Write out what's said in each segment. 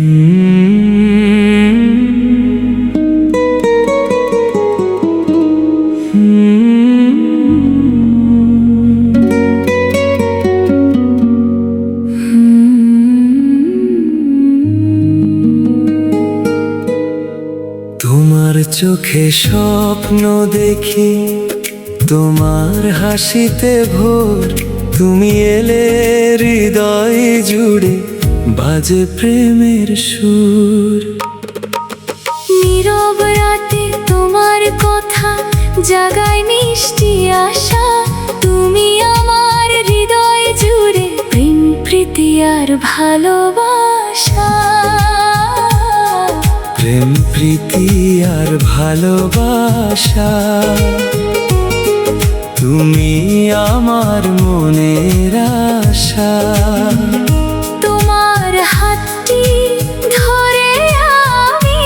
তোমার চোখে স্বপ্ন দেখি, তোমার হাসিতে ভোর। তুমি এলে হৃদয় জুড়ে বাজে প্রেমের সুর। নীরব রাতে তোমার কথা জাগায় মিষ্টি আশা। তুমি আমার হৃদয় জুড়ে প্রেম প্রীতি আর ভালোবাসা। প্রেম প্রীতি আর ভালোবাসা, তুমি আমার মনের আশা। তোমার হাতটি ধরে আমি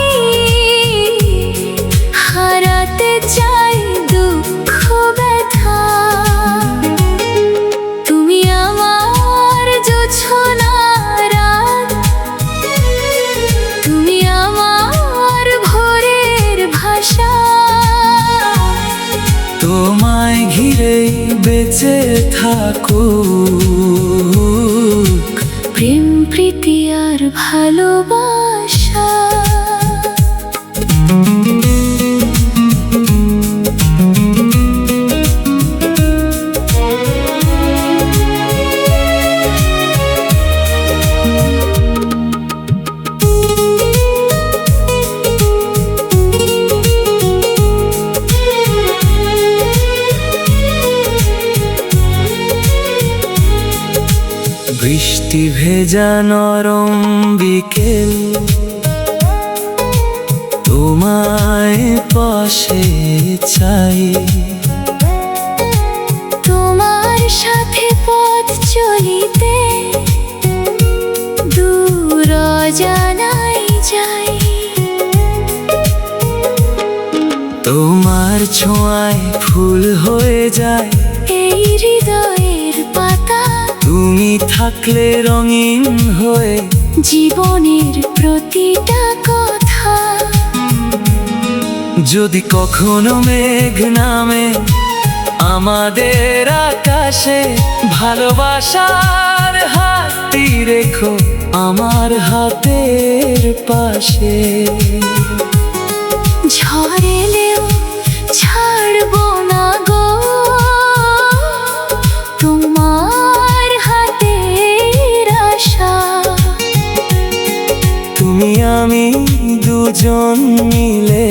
হারাতে চাই দুঃখ ব্যথা। তুমি আমার জোছনা রাত, তুমি আমার ভোরের ভাষা। তোমায় ঘিরেই বেঁচে থাকুক প্রেম প্রীতি আর ভালোবাসা। বৃষ্টি ভেজা নরম বিকেল, তোমায় পাশে চাই। তোমার সাথে পথ চলিতে দূর জানাই যাই। তোমার ছোঁয়ায় ফুল হয়ে যায় এই হৃদয়ের পাতা। তুমি থাকলে রঙিন হয়ে জীবনের প্রতিটা কথা। যদি কখনো মেঘ নামে আমাদের আকাশে, ভালোবাসার হাতটি রেখো আমার হাতের পাশে। ঝড় এলেও ছাড়বো না গো তোমার হাতের আশা। তুমি আমি দুজন মিলে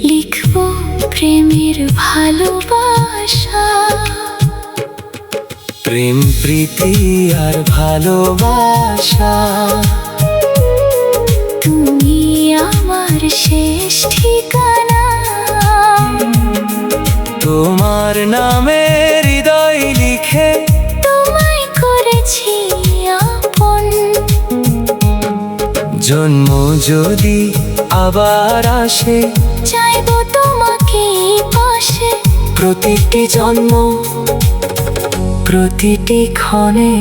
লিখবো প্রেমের ভালোবাসা। প্রেম প্রীতি আর ভালোবাসা, তুমি আমার শেষ ঠিকানা। তোমার নামে হৃদয় লিখে তোমায় করেছি আপন। জন্ম যদি আবার আসে, চাইবো তোমাকে পাশে। প্রতিটি জন্ম প্রতিটি ক্ষণে